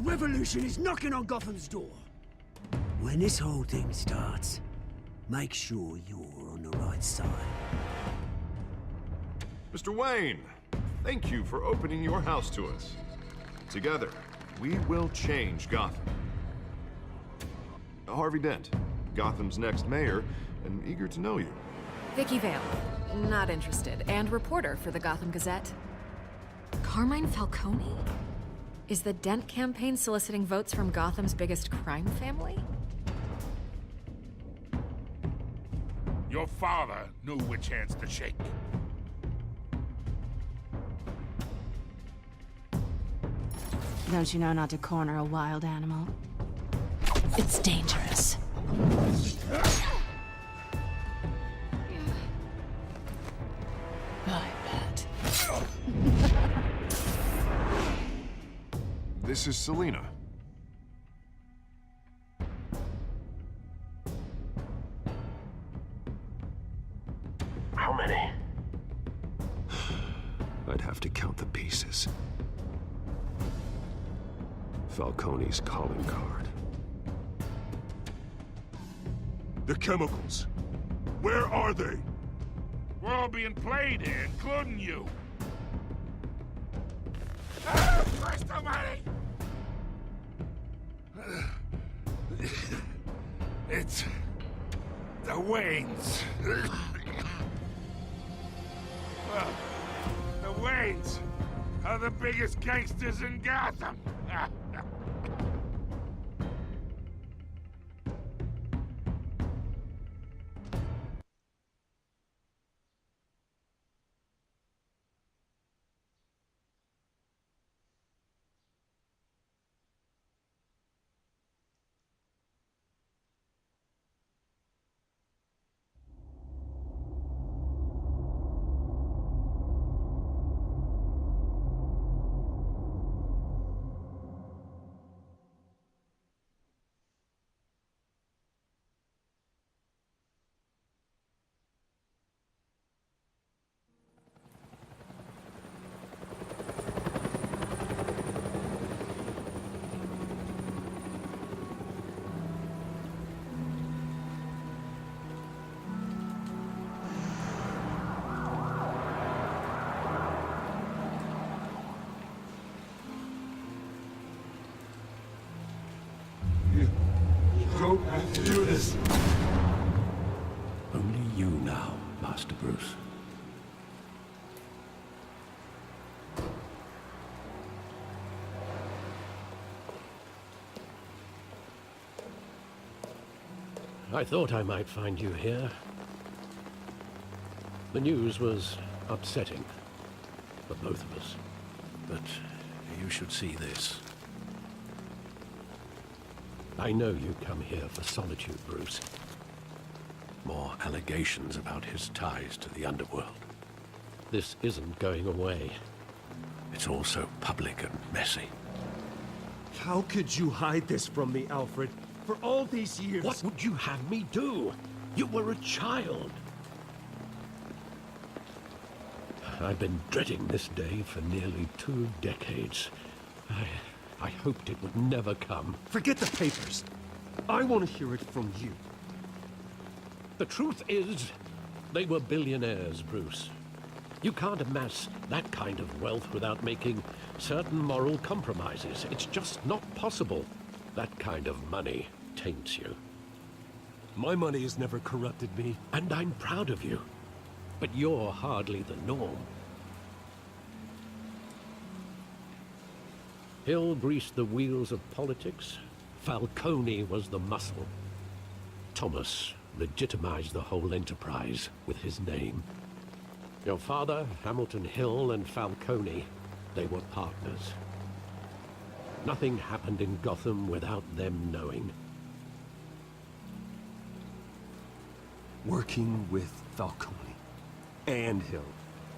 revolution is knocking on Gotham's door. When this whole thing starts, make sure you're on the right side. Mr. Wayne, thank you for opening your house to us. Together, we will change Gotham. Harvey Dent, Gotham's next mayor, and eager to know you. Vicky Vale, not interested, and reporter for the Gotham Gazette. Carmine Falcone? Is the Dent campaign soliciting votes from Gotham's biggest crime family? Your father knew which hands to shake. Don't you know not to corner a wild animal? It's dangerous. I bet. This is Selina. How many? I'd have to count the pieces. Falcone's calling card. The chemicals. Where are they? We're all being played here, including you. Ah, Christ almighty! It's the Waynes. Well, the Waynes are the biggest gangsters in Gotham. Don't have to do this. Only you now, Master Bruce. I thought I might find you here. The news was upsetting for both of us. But you should see this. I know you come here for solitude, Bruce. More allegations about his ties to the underworld. This isn't going away. It's all so public and messy. How could you hide this from me, Alfred? For all these years... What would you have me do? You were a child. I've been dreading this day for nearly 2 decades. I hoped it would never come. Forget the papers. I want to hear it from you. The truth is, they were billionaires, Bruce. You can't amass that kind of wealth without making certain moral compromises. It's just not possible. That kind of money taints you. My money has never corrupted me. And I'm proud of you. But you're hardly the norm. Hill greased the wheels of politics. Falcone was the muscle. Thomas legitimized the whole enterprise with his name. Your father, Hamilton Hill, and Falcone, they were partners. Nothing happened in Gotham without them knowing. Working with Falcone and Hill.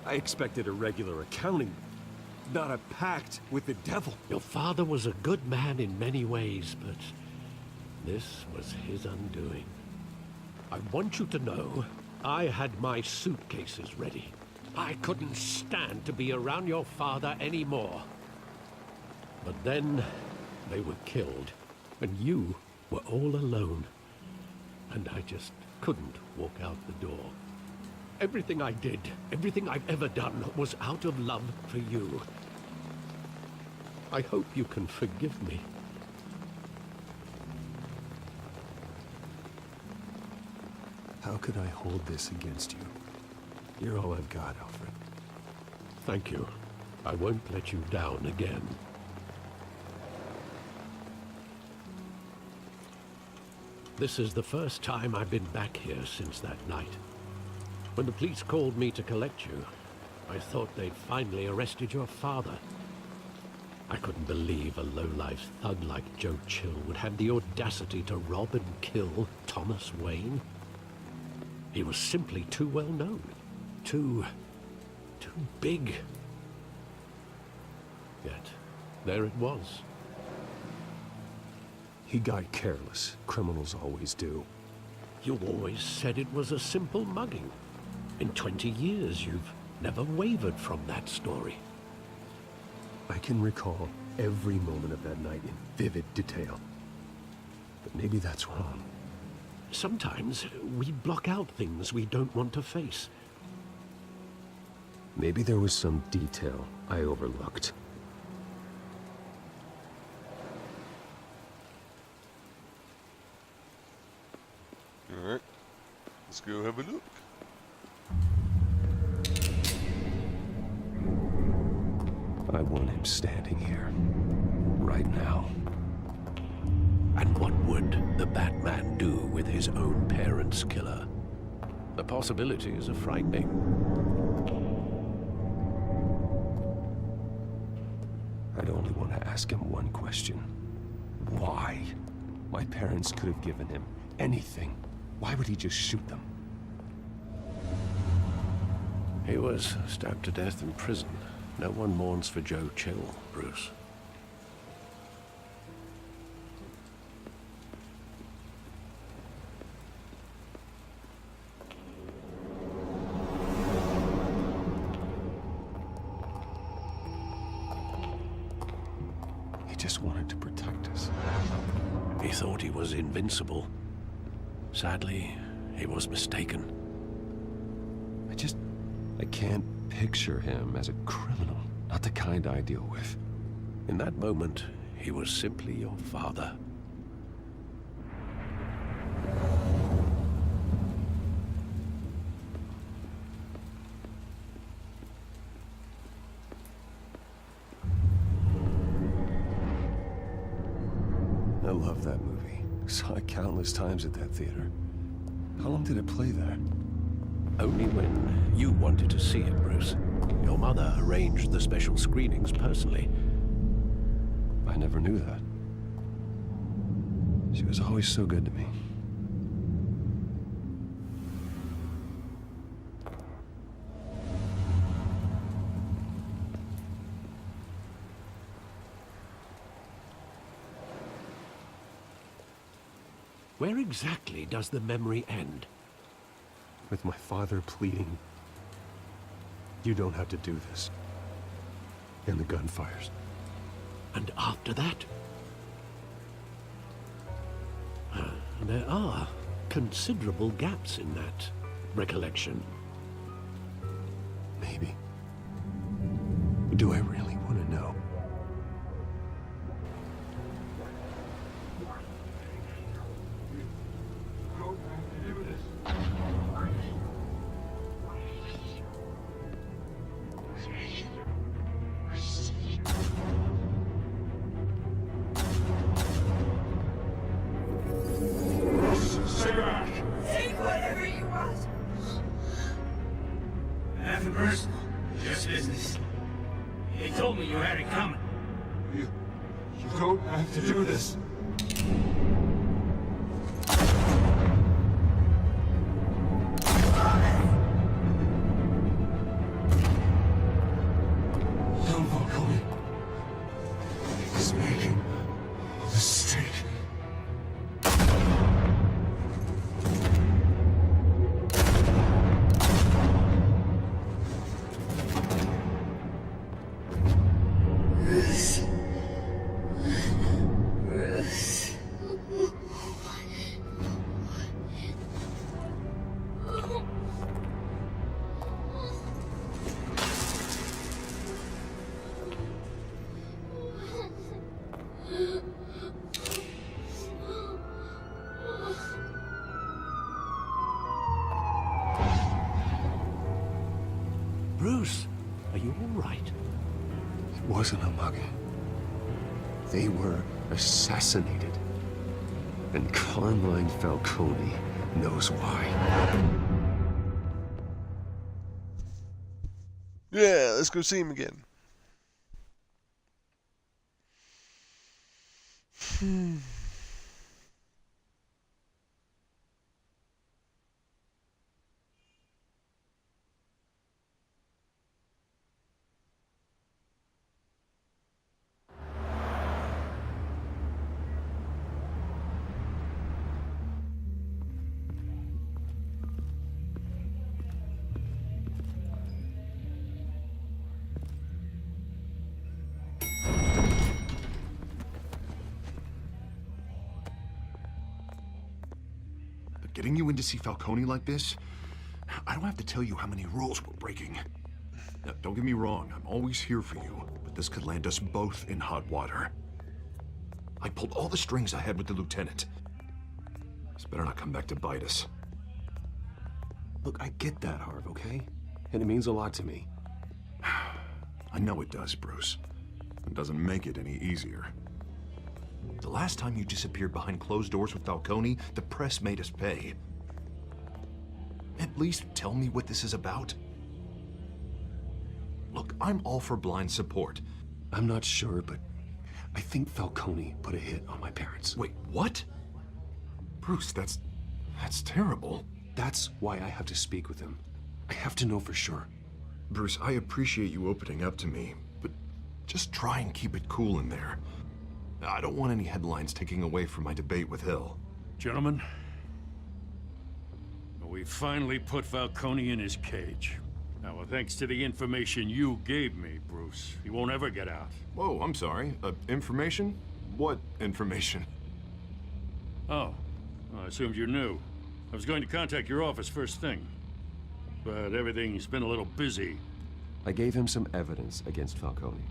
I expected a regular accounting, not a pact with the devil. Your father was a good man in many ways, but this was his undoing. I want you to know, I had my suitcases ready. I couldn't stand to be around your father anymore. But then, They were killed, and you were all alone. And I just couldn't walk out the door. Everything I did, everything I've ever done, was out of love for you. I hope you can forgive me. How could I hold this against you? You're all I've got, Alfred. Thank you. I won't let you down again. This is the first time I've been back here since that night. When the police called me to collect you, I thought they'd finally arrested your father. I couldn't believe a low-life thug like Joe Chill would have the audacity to rob and kill Thomas Wayne. He was simply too well known. Too big. Yet, there it was. He got careless. Criminals always do. You always said it was a simple mugging. In 20 years, you've never wavered from that story. I can recall every moment of that night in vivid detail. But maybe that's wrong. Sometimes we block out things we don't want to face. Maybe there was some detail I overlooked. Alright, let's go have a look. I want him standing here, right now. And what would the Batman do with his own parents' killer? The possibilities are frightening. I'd only want to ask him one question. Why? My parents could have given him anything. Why would he just shoot them? He was stabbed to death in prison. No one mourns for Joe Chill, Bruce. He just wanted to protect us. He thought he was invincible. Sadly, he was mistaken. I can't picture him as a criminal. Not the kind I deal with. In that moment, he was simply your father. I love that movie. Saw it countless times at that theater. How long did it play there? Only when you wanted to see it, Bruce. Your mother arranged the special screenings personally. I never knew that. She was always so good to me. Where exactly does the memory end? With my father pleading, "You don't have to do this." And the gunfires. And after that? There are considerable gaps in that recollection. Maybe. Do I really want to know? Take whatever you want. Nothing personal, just business. He told me you had it coming. You don't have to do this. Don't walk away. He's making a mistake. you all right? It wasn't a mugging. They were assassinated. And Carmine Falcone knows why. Yeah, let's go see him again. Getting you in to see Falcone like this? I don't have to tell you how many rules we're breaking. Now, don't get me wrong, I'm always here for you, but this could land us both in hot water. I pulled all the strings I had with the lieutenant. This better not come back to bite us. Look, I get that, Harv, okay? And it means a lot to me. I know it does, Bruce. It doesn't make it any easier. The last time you disappeared behind closed doors with Falcone, the press made us pay. At least tell me what this is about. Look, I'm all for blind support. I'm not sure, but I think Falcone put a hit on my parents. Wait, what? Bruce, that's terrible. That's why I have to speak with him. I have to know for sure. Bruce, I appreciate you opening up to me, but just try and keep it cool in there. I don't want any headlines taking away from my debate with Hill. Gentlemen, we finally put Falcone in his cage. Now, thanks to the information you gave me, Bruce, he won't ever get out. Whoa, I'm sorry. Information? What information? Oh, well, I assumed you knew. I was going to contact your office first thing, but everything's been a little busy. I gave him some evidence against Falcone.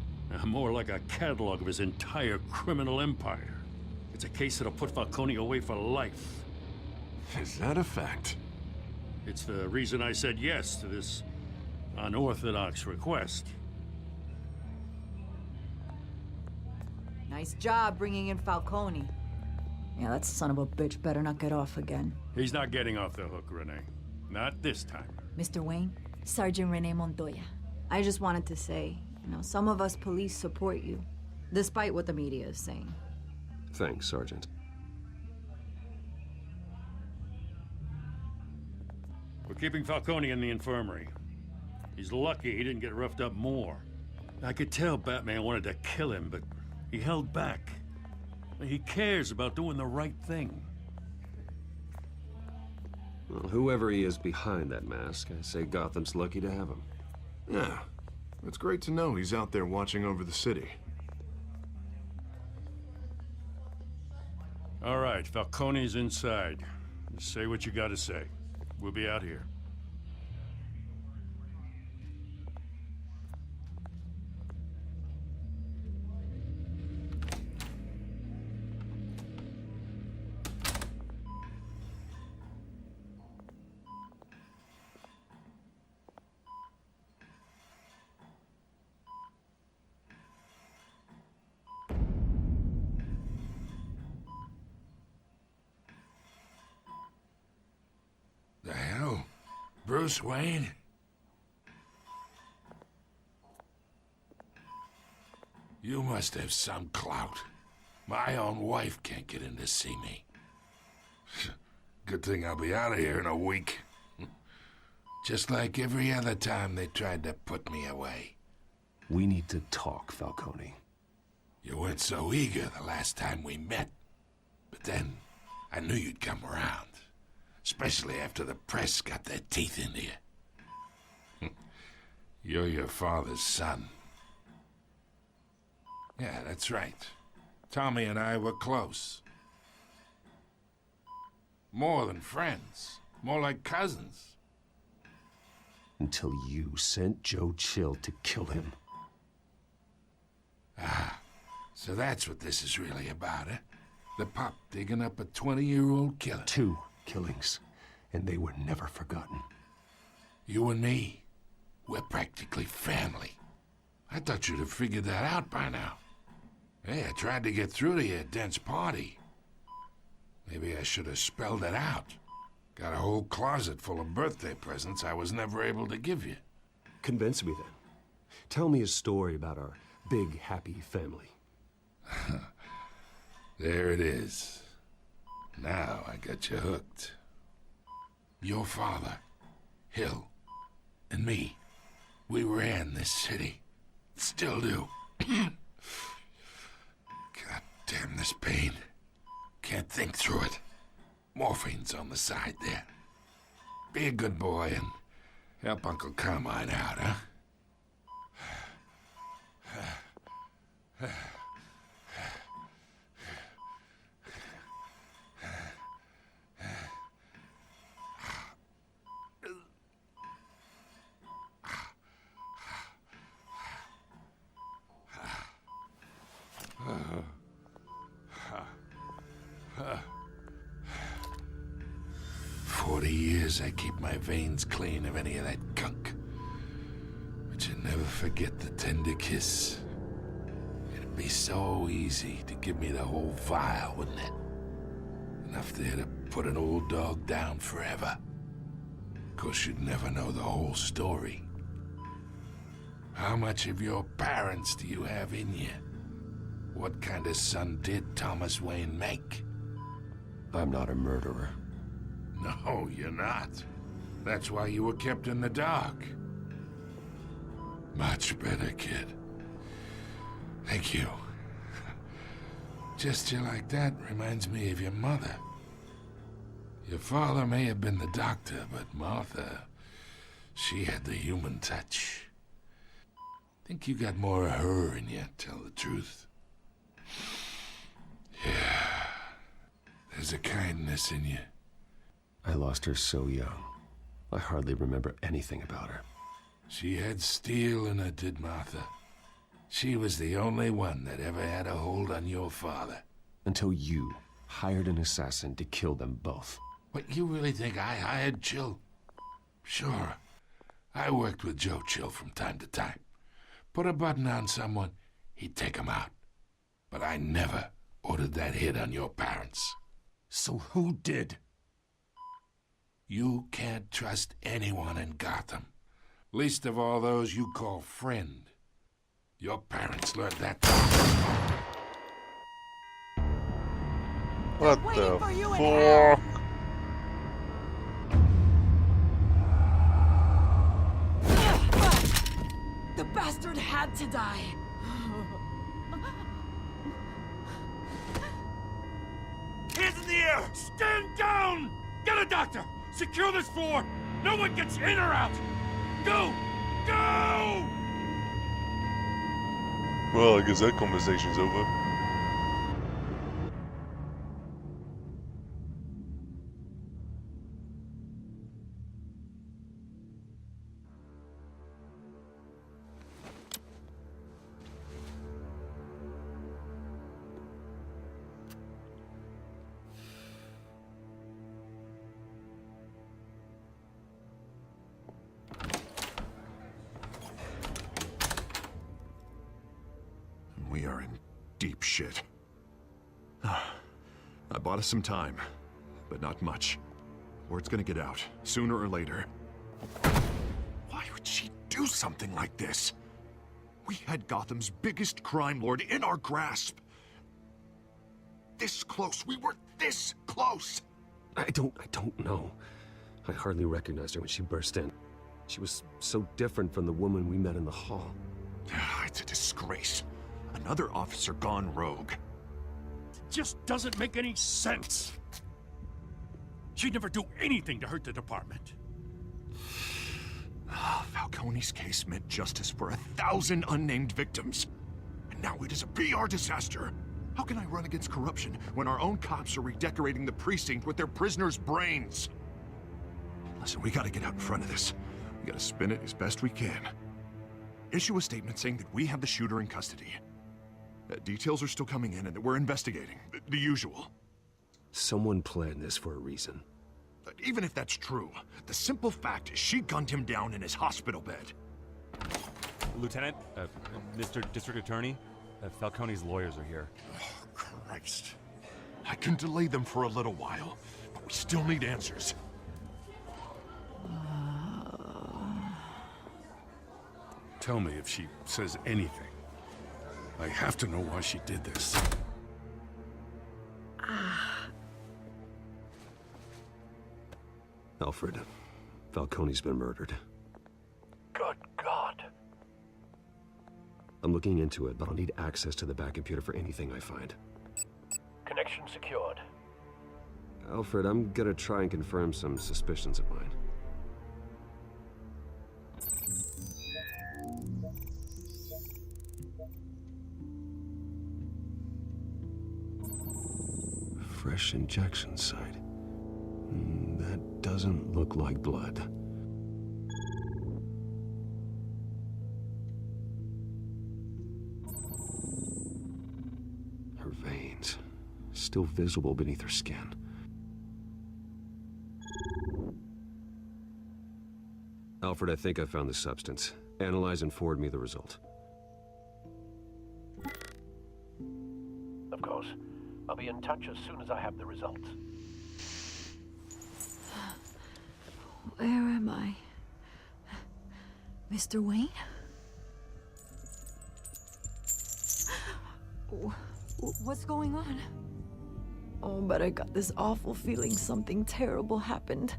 More like a catalog of his entire criminal empire. It's a case that'll put Falcone away for life. Is that a fact? It's the reason I said yes to this unorthodox request. Nice job bringing in Falcone. Yeah, that son of a bitch better not get off again. He's not getting off the hook, Renee. Not this time. Mr. Wayne, Sergeant Renee Montoya. I just wanted to say, some of us police support you, despite what the media is saying. Thanks, Sergeant. We're keeping Falcone in the infirmary. He's lucky he didn't get roughed up more. I could tell Batman wanted to kill him, but he held back. He cares about doing the right thing. Well, whoever he is behind that mask, I say Gotham's lucky to have him. Yeah. It's great to know he's out there watching over the city. All right, Falcone's inside. Just say what you gotta say. We'll be out here. The hell? Bruce Wayne? You must have some clout. My own wife can't get in to see me. Good thing I'll be out of here in a week. Just like every other time they tried to put me away. We need to talk, Falcone. You weren't so eager the last time we met. But then, I knew you'd come around. Especially after the press got their teeth into you. You're your father's son. Yeah, that's right. Tommy and I were close. More than friends. More like cousins. Until you sent Joe Chill to kill him. Ah, so that's what this is really about, eh? The pup digging up a 20-year-old killer. 2 killings, and they were never forgotten. You and me, we're practically family. I thought you'd have figured that out by now. Hey, I tried to get through to your dense party. Maybe I should have spelled it out. Got a whole closet full of birthday presents I was never able to give you. Convince me then. Tell me a story about our big, happy family. There it is. Now I got you hooked. Your father, Hill, and me, we ran this city. Still do. God damn this pain. Can't think through it. Morphine's on the side there. Be a good boy and help Uncle Carmine out, huh? I keep my veins clean of any of that gunk. But you never forget the tender kiss. It'd be so easy to give me the whole vial, wouldn't it? Enough there to put an old dog down forever. Of course, you'd never know the whole story. How much of your parents do you have in you? What kind of son did Thomas Wayne make? I'm not a murderer. No, you're not. That's why you were kept in the dark. Much better, kid. Thank you. Gesture like that reminds me of your mother. Your father may have been the doctor, but Martha, she had the human touch. Think you got more of her in you, tell the truth. Yeah. There's a kindness in you. I lost her so young. I hardly remember anything about her. She had steel in her, did Martha. She was the only one that ever had a hold on your father. Until you hired an assassin to kill them both. What, you really think I hired Chill? Sure. I worked with Joe Chill from time to time. Put a button on someone, he'd take him out. But I never ordered that hit on your parents. So who did? You can't trust anyone in Gotham. Least of all those you call friend. Your parents learned that. What the fuck? The bastard had to die. Hands in the air! Stand down! Get a doctor! Secure this floor! No one gets in or out! Go! Go! Well, I guess that conversation's over. We are in deep shit. I bought us some time, but not much. Word's gonna get out, sooner or later. Why would she do something like this? We had Gotham's biggest crime lord in our grasp. This close. We were this close. I don't know. I hardly recognized her when she burst in. She was so different from the woman we met in the hall. It's a disgrace. Another officer gone rogue. It just doesn't make any sense. She'd never do anything to hurt the department. Falcone's case meant justice for 1,000 unnamed victims. And now it is a PR disaster. How can I run against corruption when our own cops are redecorating the precinct with their prisoners' brains? Listen, we gotta get out in front of this. We gotta spin it as best we can. Issue a statement saying that we have the shooter in custody. Details are still coming in and that we're investigating. The usual. Someone planned this for a reason. Even if that's true, the simple fact is she gunned him down in his hospital bed. Lieutenant, Mr. District Attorney, Falcone's lawyers are here. Oh, Christ. I can delay them for a little while, but we still need answers. Tell me if she says anything. I have to know why she did this. Alfred, Falcone's been murdered. Good God. I'm looking into it, but I'll need access to the back computer for anything I find. Connection secured. Alfred, I'm gonna try and confirm some suspicions of mine. Fresh injection site. That doesn't look like blood. Her veins, still visible beneath her skin. Alfred, I think I found the substance. Analyze and forward me the result. Of course. I'll be in touch as soon as I have the results. Where am I? Mr. Wayne? What's going on? Oh, but I got this awful feeling something terrible happened.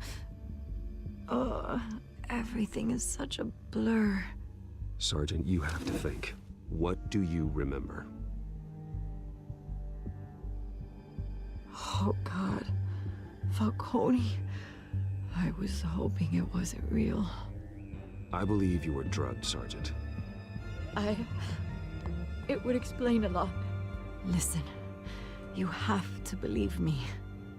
Everything is such a blur. Sergeant, you have to think. What do you remember? Oh, God. Falcone. I was hoping it wasn't real. I believe you were drugged, Sergeant. It would explain a lot. Listen, you have to believe me.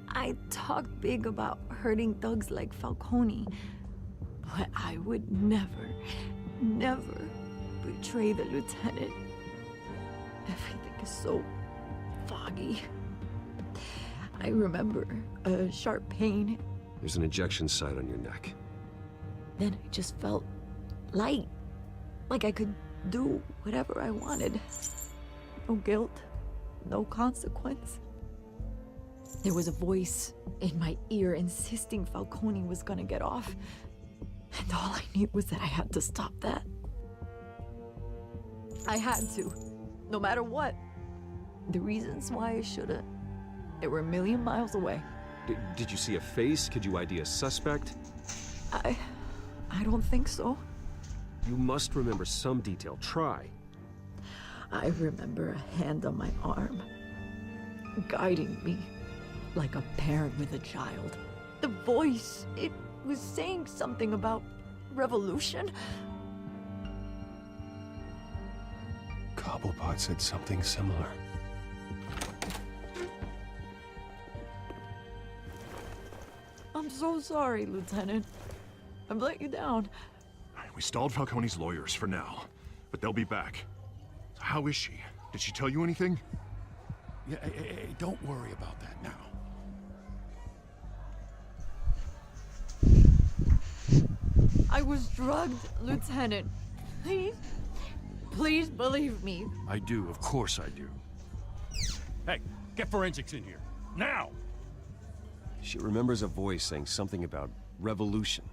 I talk big about hurting thugs like Falcone, but I would never betray the lieutenant. Everything is so foggy. I remember a sharp pain. There's an injection site on your neck. Then I just felt light. Like I could do whatever I wanted. No guilt, no consequence. There was a voice in my ear insisting Falcone was gonna get off. And all I knew was that I had to stop that. I had to, no matter what. The reasons why I should've, they were a million miles away. Did you see a face? Could you ID a suspect? I don't think so. You must remember some detail. Try. I remember a hand on my arm, guiding me like a parent with a child. The voice, it was saying something about revolution. Cobblepot said something similar. I'm so sorry, Lieutenant. I've let you down. We stalled Falcone's lawyers for now, but they'll be back. So how is she? Did she tell you anything? Yeah, hey, don't worry about that now. I was drugged, Lieutenant. Please believe me. I do, of course I do. Hey, get forensics in here. Now! She remembers a voice saying something about revolution.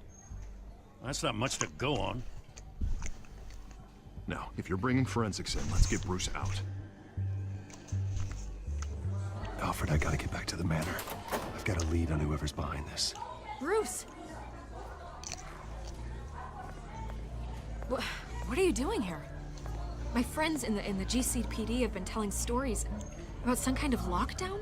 That's not much to go on. Now, if you're bringing forensics in, let's get Bruce out. Alfred, I gotta get back to the manor. I've got a lead on whoever's behind this. Bruce! What are you doing here? My friends in the GCPD have been telling stories about some kind of lockdown?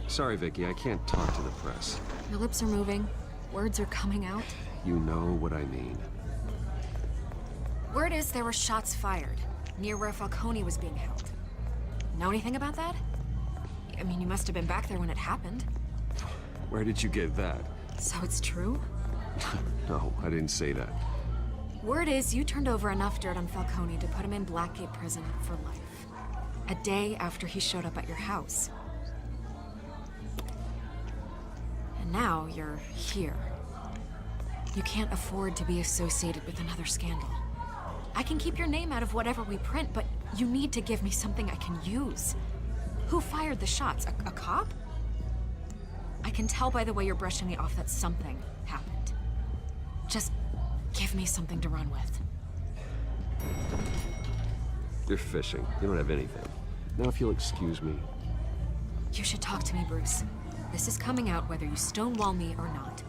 Sorry, Vicky, I can't talk to the press. Your lips are moving. Words are coming out. You know what I mean. Word is there were shots fired near where Falcone was being held. Know anything about that? I mean, you must have been back there when it happened. Where did you get that? So it's true? No, I didn't say that. Word is you turned over enough dirt on Falcone to put him in Blackgate Prison for life. A day after he showed up at your house. And now you're here. You can't afford to be associated with another scandal. I can keep your name out of whatever we print, but you need to give me something I can use. Who fired the shots? A cop? I can tell by the way you're brushing me off that something happened. Just give me something to run with. You're fishing. You don't have anything. Now if you'll excuse me. You should talk to me, Bruce. This is coming out whether you stonewall me or not.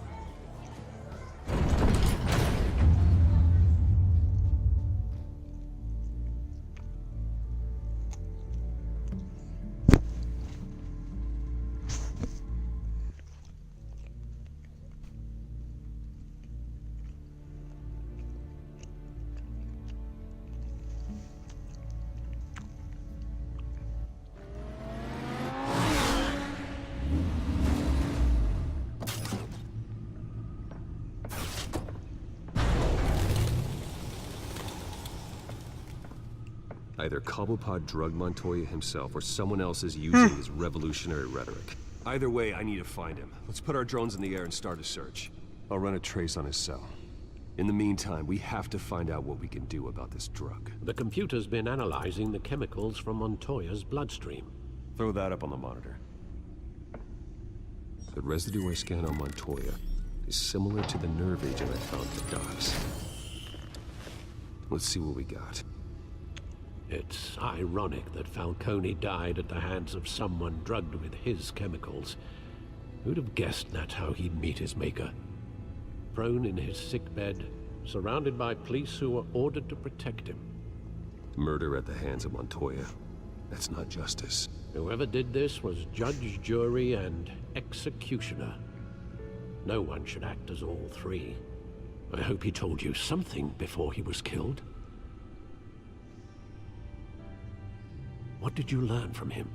Either Cobblepot drugged Montoya himself, or someone else is using his revolutionary rhetoric. Either way, I need to find him. Let's put our drones in the air and start a search. I'll run a trace on his cell. In the meantime, we have to find out what we can do about this drug. The computer's been analyzing the chemicals from Montoya's bloodstream. Throw that up on the monitor. The residue I scanned on Montoya is similar to the nerve agent I found at the docks. Let's see what we got. It's ironic that Falcone died at the hands of someone drugged with his chemicals. Who'd have guessed that's how he'd meet his maker? Prone in his sickbed, surrounded by police who were ordered to protect him. Murder at the hands of Montoya. That's not justice. Whoever did this was judge, jury, and executioner. No one should act as all three. I hope he told you something before he was killed. What did you learn from him?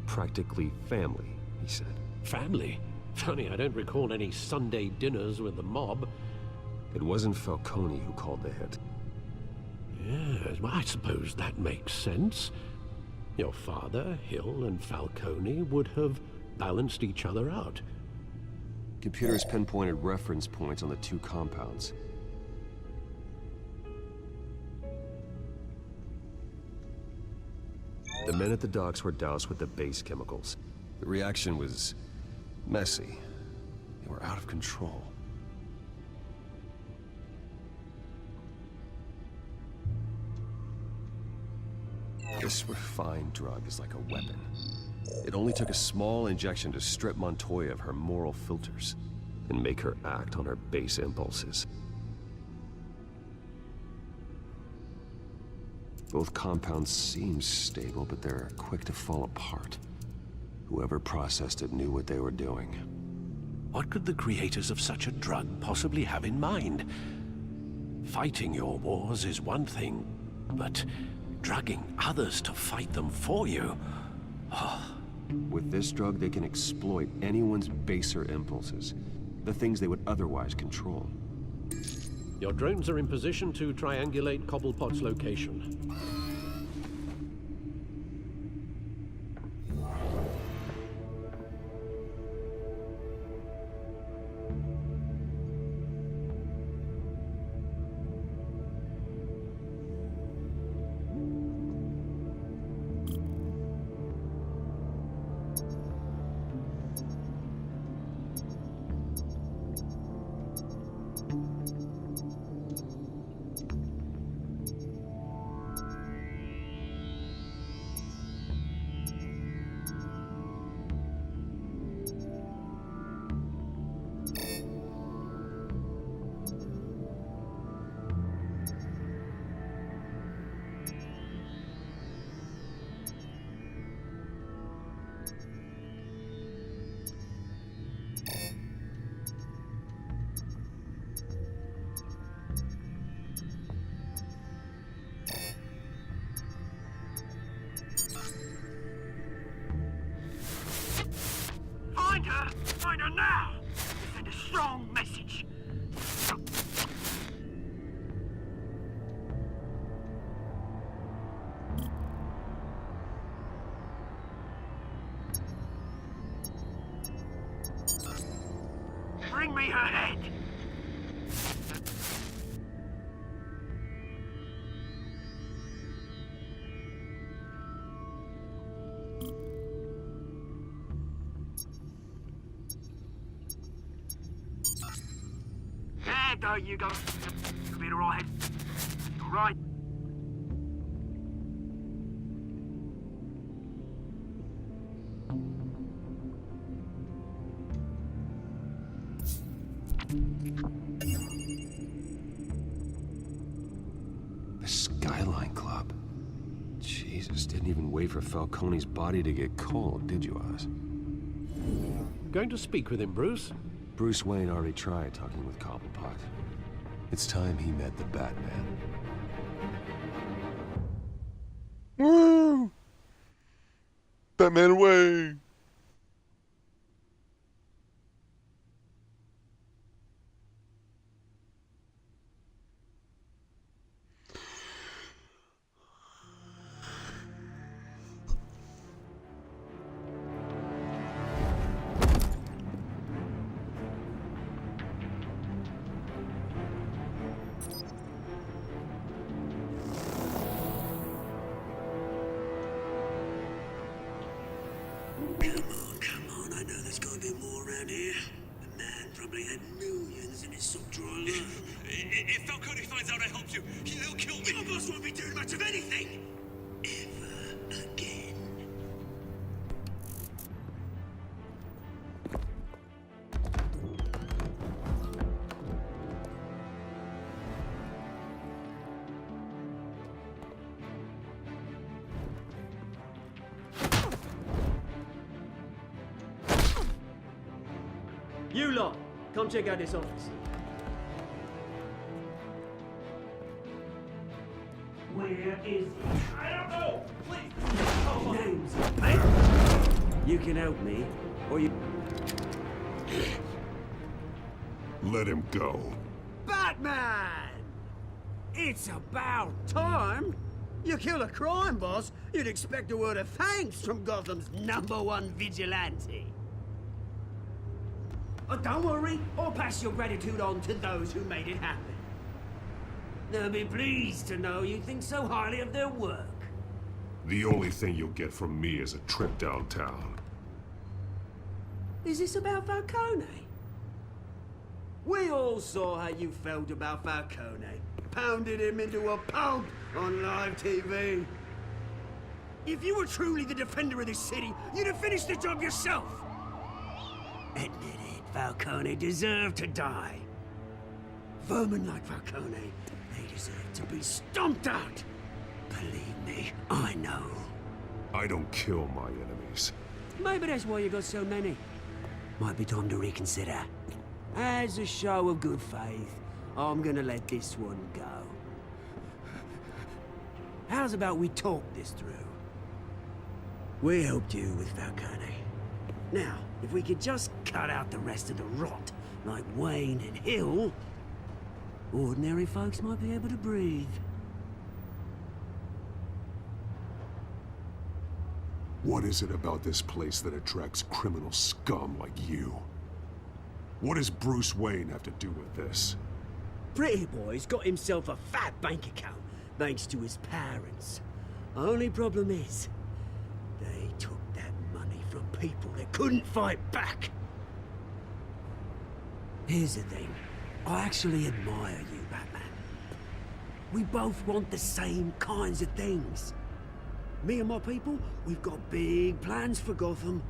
Practically family, he said. Family? Funny, I don't recall any Sunday dinners with the mob. It wasn't Falcone who called the hit. Yes, well, I suppose that makes sense. Your father, Hill, and Falcone would have balanced each other out. Computers pinpointed reference points on the two compounds. The men at the docks were doused with the base chemicals. The reaction was messy. They were out of control. This refined drug is like a weapon. It only took a small injection to strip Montoya of her moral filters and make her act on her base impulses. Both compounds seem stable, but they're quick to fall apart. Whoever processed it knew what they were doing. What could the creators of such a drug possibly have in mind? Fighting your wars is one thing, but drugging others to fight them for you? With this drug, they can exploit anyone's baser impulses, the things they would otherwise control. Your drones are in position to triangulate Cobblepot's location. Find her now! Send a strong message. Bring me her head! bad, though, you go. Better all head right. The Skyline Club. Jesus, didn't even wait for Falcone's body to get cold, did you, Oz? Going to speak with him, Bruce? Bruce Wayne already tried talking with Cobblepot. It's time he met the Batman. Woo! Batman away! Come on, I know there's gotta be more around here. The man probably had millions in his soft drawer alone. If Falcone finds out I helped you, he'll kill me. Your boss won't be doing much of anything. Ever again. You lot, come check out this office. Where is he? I don't know! Please! Name's mate. You can help me, or you... Let him go. Batman! It's about time. You kill a crime boss, you'd expect a word of thanks from Gotham's #1 vigilante. Oh, don't worry, I'll pass your gratitude on to those who made it happen. They'll be pleased to know you think so highly of their work. The only thing you'll get from me is a trip downtown. Is this about Falcone? We all saw how you felt about Falcone. Pounded him into a pulp on live TV. If you were truly the defender of this city, you'd have finished the job yourself. Admit it, Falcone deserved to die. Vermin like Falcone, they deserve to be stomped out. Believe me, I know. I don't kill my enemies. Maybe that's why you got so many. Might be time to reconsider. As a show of good faith, I'm gonna let this one go. How's about we talk this through? We helped you with Falcone. Now, if we could just cut out the rest of the rot, like Wayne and Hill, ordinary folks might be able to breathe. What is it about this place that attracts criminal scum like you? What does Bruce Wayne have to do with this? Pretty Boy's got himself a fat bank account, thanks to his parents. Only problem is, they took that money from people that couldn't fight back. Here's the thing. I actually admire you, Batman. We both want the same kinds of things. Me and my people, we've got big plans for Gotham.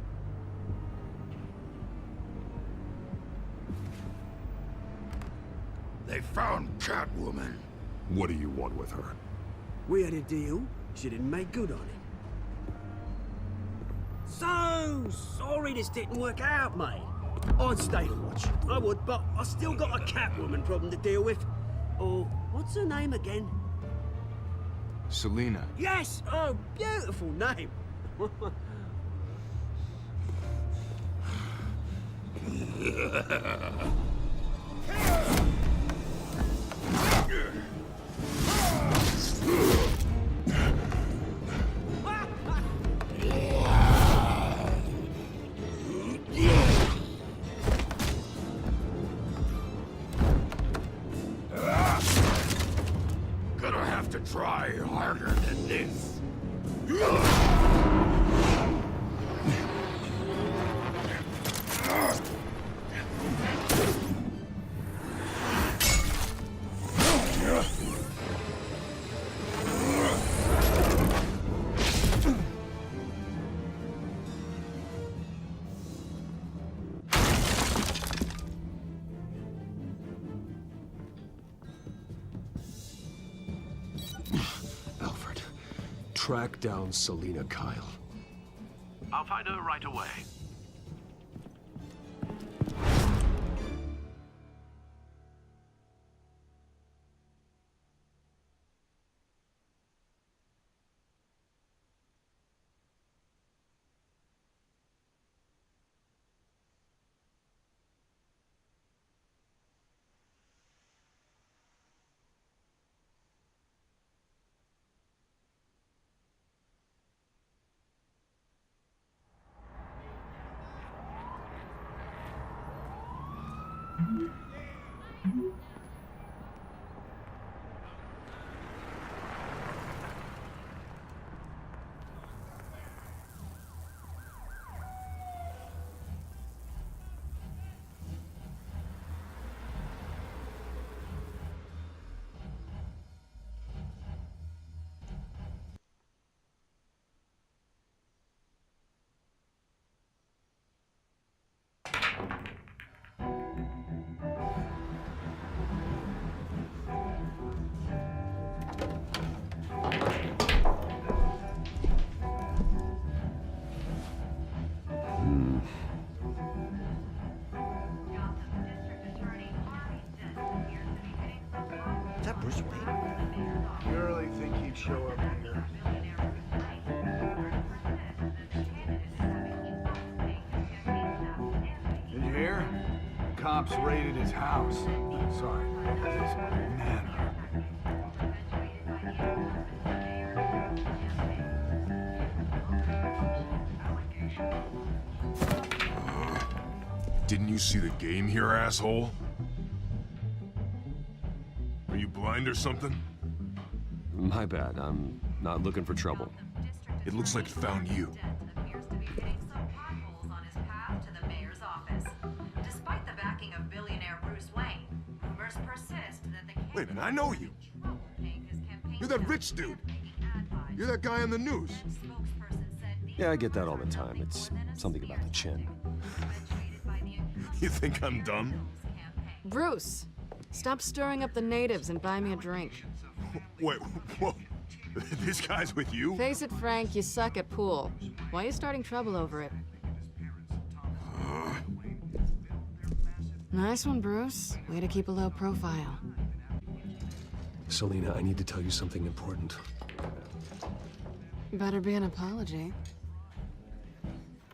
They found Catwoman. What do you want with her? We had a deal. She didn't make good on it. So sorry this didn't work out, mate. I'd stay to watch. I would, but I still got a Catwoman problem to deal with. Or, what's her name again? Selina. Yes! Oh, beautiful name. Gonna have to try harder than this. Alfred, track down Selina Kyle. I'll find her right away. Is that Bruce Wayne? You really think he'd show up here? Did you hear? Cops raided his house. Sorry, his manor. Didn't you see the game here, asshole? Are you blind or something? My bad, I'm not looking for trouble. It looks like it found you. Wait a minute, I know you. You're that rich dude. You're that guy on the news. Yeah, I get that all the time. It's something about the chin. You think I'm dumb? Bruce, stop stirring up the natives and buy me a drink. Wait, whoa. This guy's with you? Face it, Frank, you suck at pool. Why are you starting trouble over it? Nice one, Bruce. Way to keep a low profile. Selina, I need to tell you something important. Better be an apology.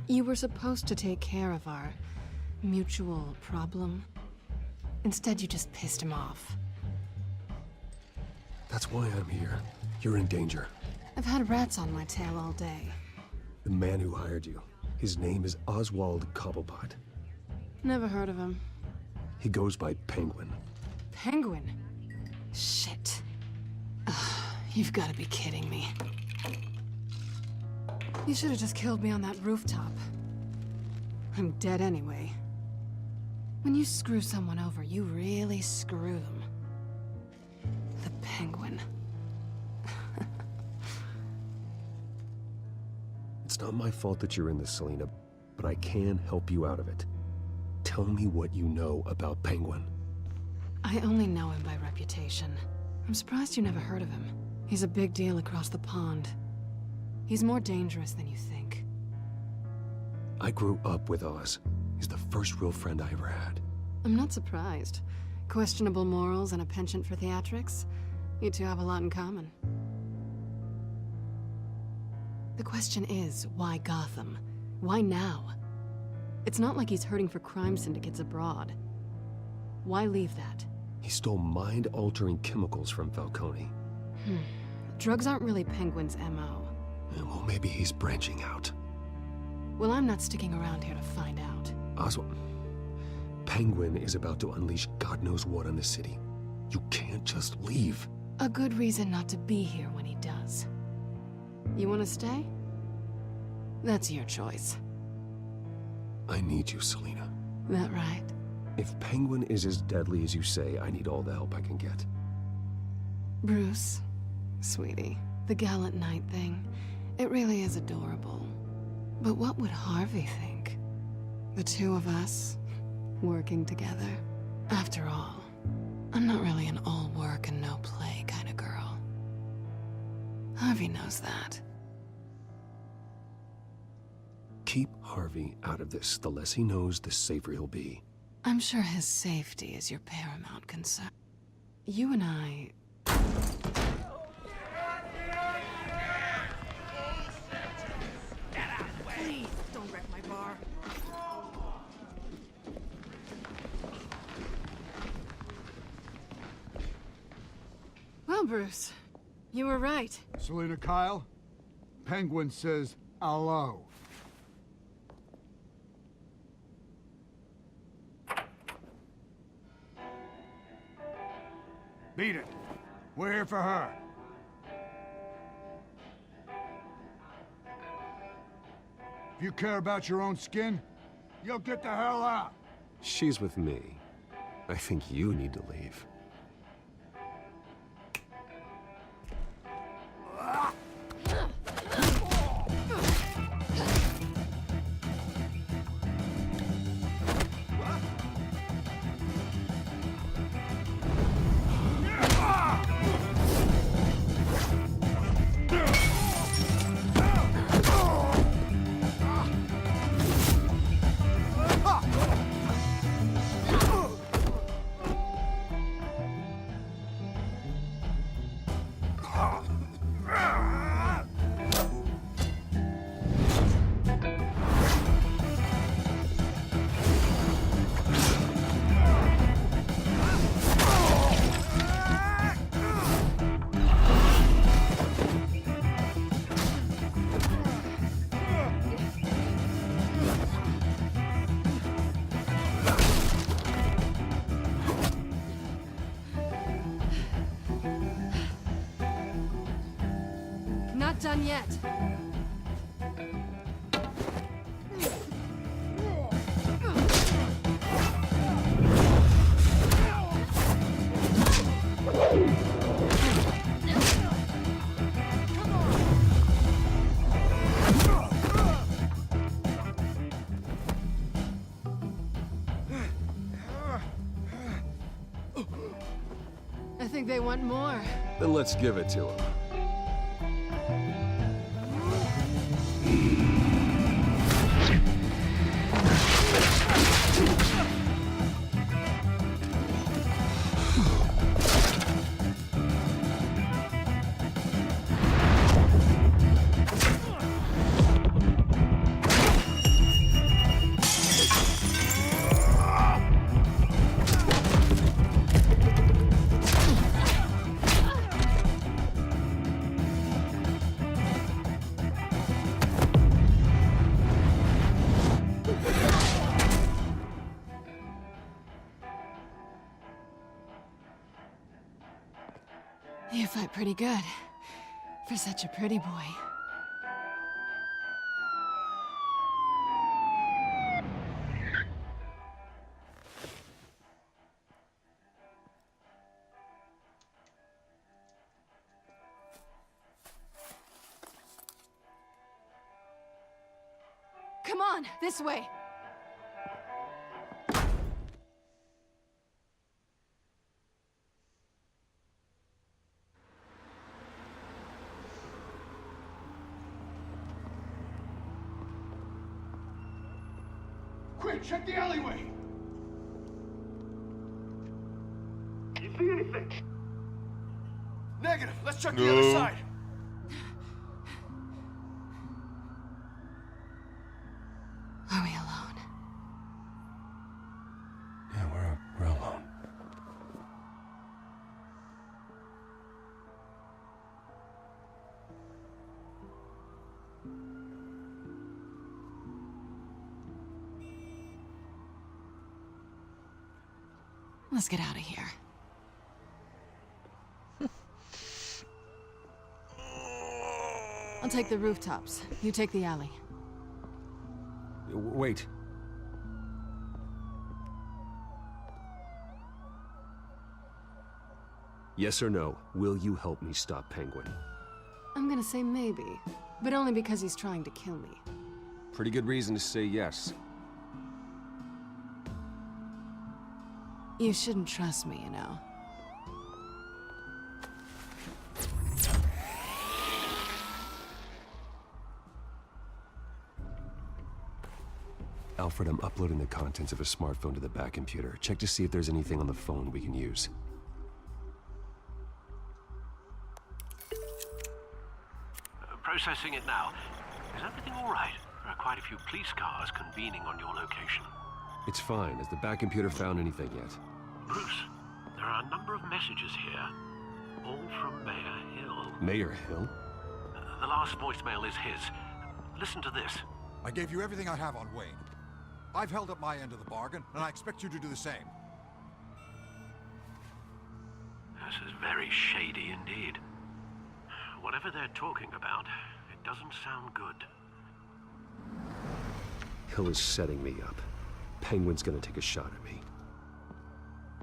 You were supposed to take care of our mutual problem. Instead, you just pissed him off. That's why I'm here. You're in danger. I've had rats on my tail all day. The man who hired you, his name is Oswald Cobblepot. Never heard of him. He goes by Penguin. Penguin? Shit. Ugh, you've got to be kidding me. You should have just killed me on that rooftop. I'm dead anyway. When you screw someone over, you really screw them. The Penguin. It's not my fault that you're in this, Selina, but I can help you out of it. Tell me what you know about Penguin. I only know him by reputation. I'm surprised you never heard of him. He's a big deal across the pond. He's more dangerous than you think. I grew up with Oz. He's the first real friend I ever had. I'm not surprised. Questionable morals and a penchant for theatrics. You two have a lot in common. The question is, why Gotham? Why now? It's not like he's hurting for crime syndicates abroad. Why leave that? He stole mind-altering chemicals from Falcone. Drugs aren't really Penguin's MO. Well, maybe he's branching out. Well, I'm not sticking around here to find out. Oswald, Penguin is about to unleash God knows what on the city. You can't just leave. A good reason not to be here when he does. You want to stay? That's your choice. I need you, Selina. That right? If Penguin is as deadly as you say, I need all the help I can get. Bruce, sweetie, the gallant knight thing, it really is adorable. But what would Harvey think? The two of us, working together. After all, I'm not really an all work and no play kind of girl. Harvey knows that. Keep Harvey out of this. The less he knows, the safer he'll be. I'm sure his safety is your paramount concern. You and I... Please, don't wreck my bar. Well, Bruce, you were right. Selina Kyle? Penguin says hello. Beat it. We're here for her. If you care about your own skin, you'll get the hell out. She's with me. I think you need to leave. Not done yet. I think they want more. Then let's give it to him. You fight pretty good. For such a pretty boy. Come on, this way. Quick, check the alleyway! You see anything? Negative. Let's check the other side. Are we alone? Yeah, we're alone. Let's get out of here. I'll take the rooftops. You take the alley. Wait. Yes or no, will you help me stop Penguin? I'm gonna say maybe, but only because he's trying to kill me. Pretty good reason to say yes. You shouldn't trust me, you know. Alfred, I'm uploading the contents of a smartphone to the back computer. Check to see if there's anything on the phone we can use. Processing it now. Is everything all right? There are quite a few police cars convening on your location. It's fine. Has the back computer found anything yet? Bruce, there are a number of messages here. All from Mayor Hill. Mayor Hill? The last voicemail is his. Listen to this. I gave you everything I have on Wayne. I've held up my end of the bargain, and I expect you to do the same. This is very shady indeed. Whatever they're talking about, it doesn't sound good. Hill is setting me up. Penguin's gonna take a shot at me.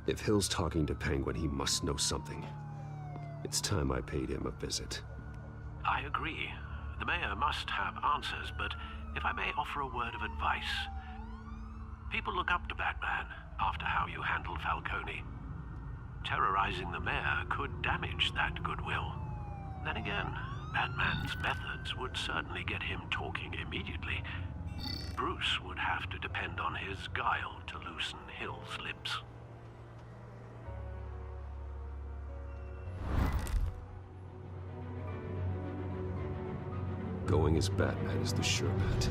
If Hill's talking to Penguin, he must know something. It's time I paid him a visit. I agree. The mayor must have answers, but if I may offer a word of advice. People look up to Batman after how you handled Falcone. Terrorizing the mayor could damage that goodwill. Then again, Batman's methods would certainly get him talking immediately. Bruce would have to depend on his guile to loosen Hill's lips. Going as Batman is the sure bet.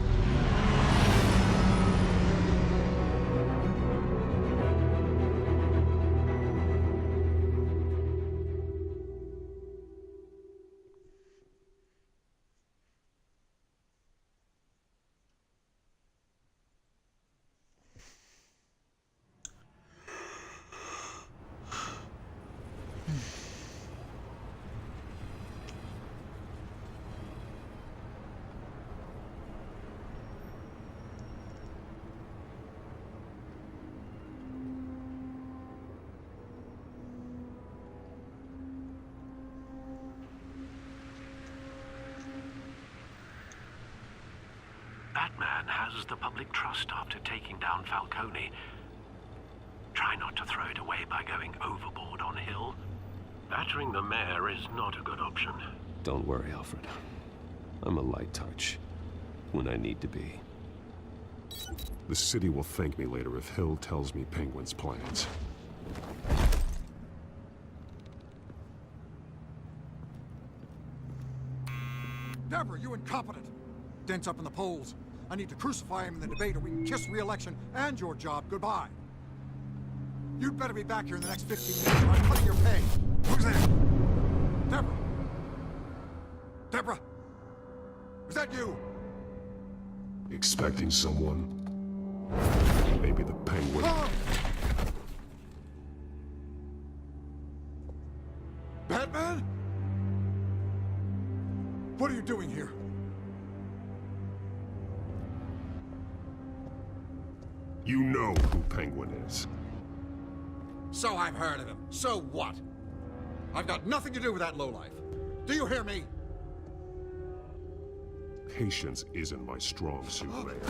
Batman has the public trust after taking down Falcone. Try not to throw it away by going overboard on Hill. Battering the mayor is not a good option. Don't worry, Alfred. I'm a light touch. When I need to be. The city will thank me later if Hill tells me Penguin's plans. Deborah, you incompetent! Dent's up in the polls. I need to crucify him in the debate or we can kiss re-election and your job goodbye. You'd better be back here in the next 15 minutes or I'm cutting your pay. Who's there? Deborah? Deborah? Is that you? Expecting someone? Maybe the Penguin. Ah! Batman? What are you doing here? You know who Penguin is. So I've heard of him. So what? I've got nothing to do with that lowlife. Do you hear me? Patience isn't my strong suit, Mayor.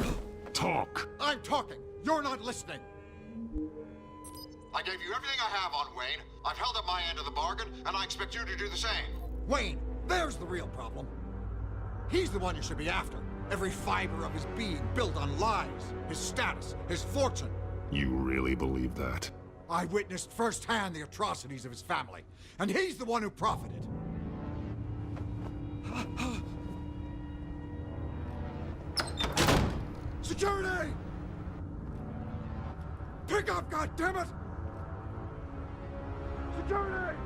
Talk! I'm talking. You're not listening. I gave you everything I have on Wayne. I've held up my end of the bargain, and I expect you to do the same. Wayne, there's the real problem. He's the one you should be after. Every fiber of his being built on lies, his status, his fortune. You really believe that? I witnessed firsthand the atrocities of his family, and he's the one who profited. Security! Pick up, goddammit! Security!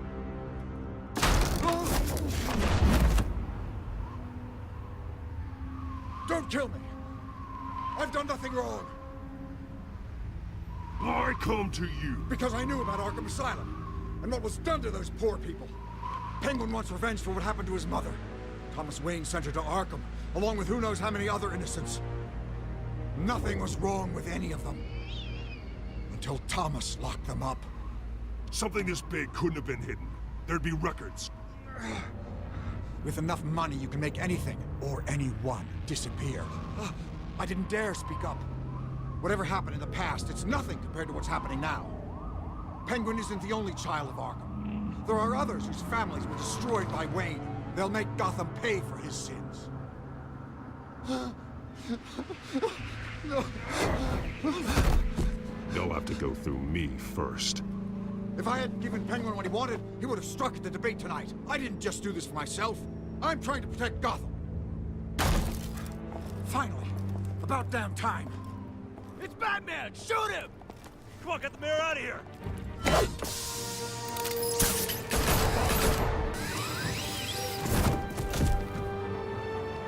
Don't kill me! I've done nothing wrong! I come to you! Because I knew about Arkham Asylum, and what was done to those poor people. Penguin wants revenge for what happened to his mother. Thomas Wayne sent her to Arkham, along with who knows how many other innocents. Nothing was wrong with any of them. Until Thomas locked them up. Something this big couldn't have been hidden. There'd be records. With enough money, you can make anything, or anyone, disappear. I didn't dare speak up. Whatever happened in the past, it's nothing compared to what's happening now. Penguin isn't the only child of Arkham. There are others whose families were destroyed by Wayne. They'll make Gotham pay for his sins. You'll have to go through me first. If I hadn't given Penguin what he wanted, he would have struck at the debate tonight. I didn't just do this for myself. I'm trying to protect Gotham. Finally. About damn time. It's Batman! Shoot him! Come on, get the mayor out of here!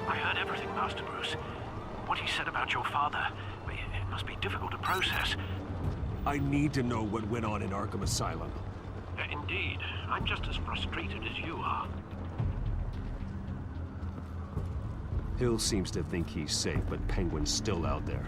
I heard everything, Master Bruce. What he said about your father, it must be difficult to process. I need to know what went on in Arkham Asylum. Indeed. I'm just as frustrated as you are. Hill seems to think he's safe, but Penguin's still out there.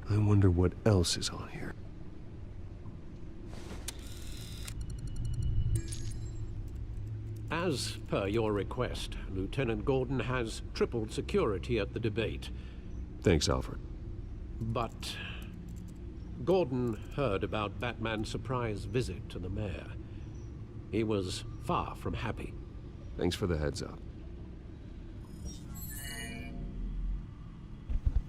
I wonder what else is on here. As per your request, Lieutenant Gordon has tripled security at the debate. Thanks, Alfred. But Gordon heard about Batman's surprise visit to the mayor. He was far from happy. Thanks for the heads up.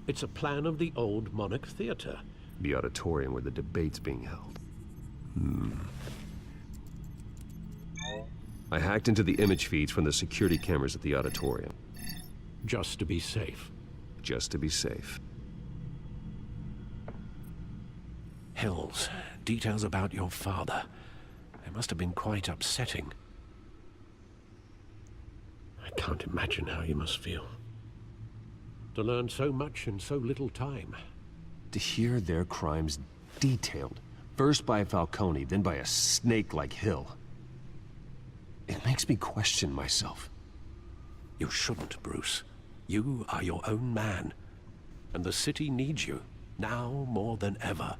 It's a plan of the old Monarch Theater. The auditorium where the debate's being held. I hacked into the image feeds from the security cameras at the auditorium. Just to be safe. Just to be safe. Hills, details about your father. It must have been quite upsetting. I can't imagine how you must feel. To learn so much in so little time. To hear their crimes detailed, first by Falcone, then by a snake like Hill. It makes me question myself. You shouldn't, Bruce. You are your own man. And the city needs you, now more than ever.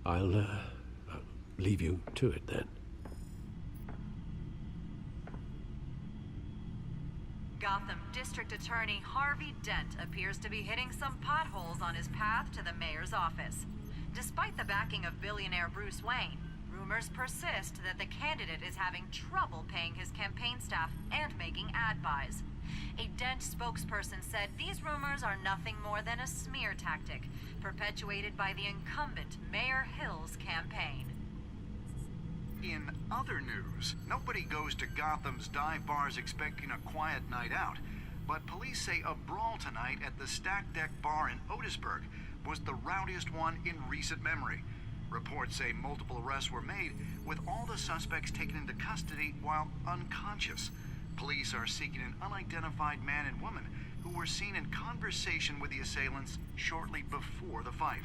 I'll leave you to it then. Gotham District Attorney Harvey Dent appears to be hitting some potholes on his path to the mayor's office. Despite the backing of billionaire Bruce Wayne, rumors persist that the candidate is having trouble paying his campaign staff and making ad buys. A Dent spokesperson said these rumors are nothing more than a smear tactic, perpetuated by the incumbent Mayor Hill's campaign. In other news, nobody goes to Gotham's dive bars expecting a quiet night out, but police say a brawl tonight at the Stack Deck Bar in Otisburg was the rowdiest one in recent memory. Reports say multiple arrests were made, with all the suspects taken into custody while unconscious. Police are seeking an unidentified man and woman who were seen in conversation with the assailants shortly before the fight.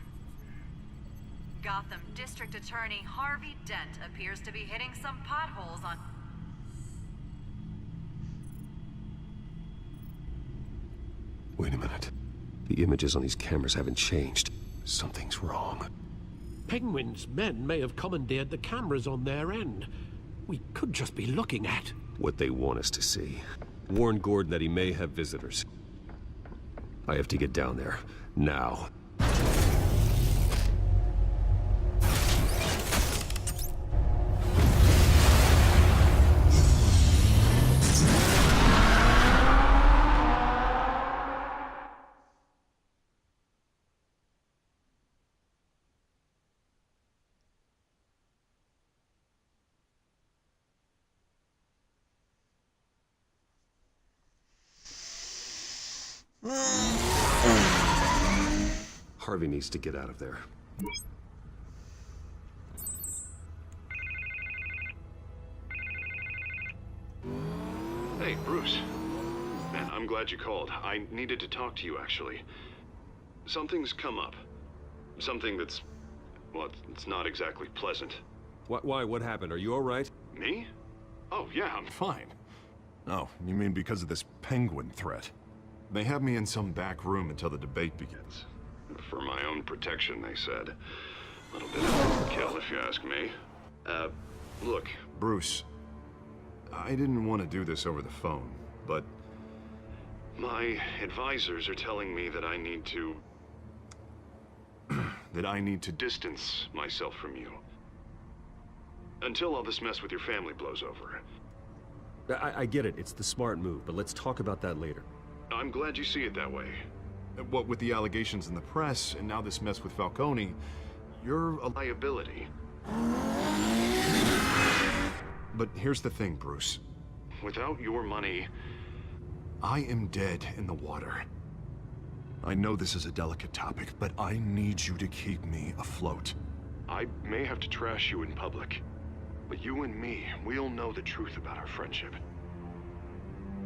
Gotham District Attorney Harvey Dent appears to be hitting some potholes on... Wait a minute. The images on these cameras haven't changed. Something's wrong. Penguin's men may have commandeered the cameras on their end. We could just be looking at... what they want us to see. Warn Gordon that he may have visitors. I have to get down there. Now. Harvey needs to get out of there. Hey, Bruce. Man, I'm I'm glad you called. I needed to talk to you, actually. Something's come up. Something that's... well, it's not exactly pleasant. Why? What happened? Are you alright? Me? Oh, yeah, I'm fine. Oh, you mean because of this penguin threat? They have me in some back room until the debate begins. For my own protection, they said. A little bit of overkill, if you ask me. Look, Bruce, I didn't want to do this over the phone, but my advisors are telling me that I need to... that I need to distance myself from you. Until all this mess with your family blows over. I get it. It's the smart move, but let's talk about that later. I'm glad you see it that way. What with the allegations in the press, and now this mess with Falcone, you're a liability. But here's the thing, Bruce. Without your money, I am dead in the water. I know this is a delicate topic, but I need you to keep me afloat. I may have to trash you in public, but you and me, we'll know the truth about our friendship.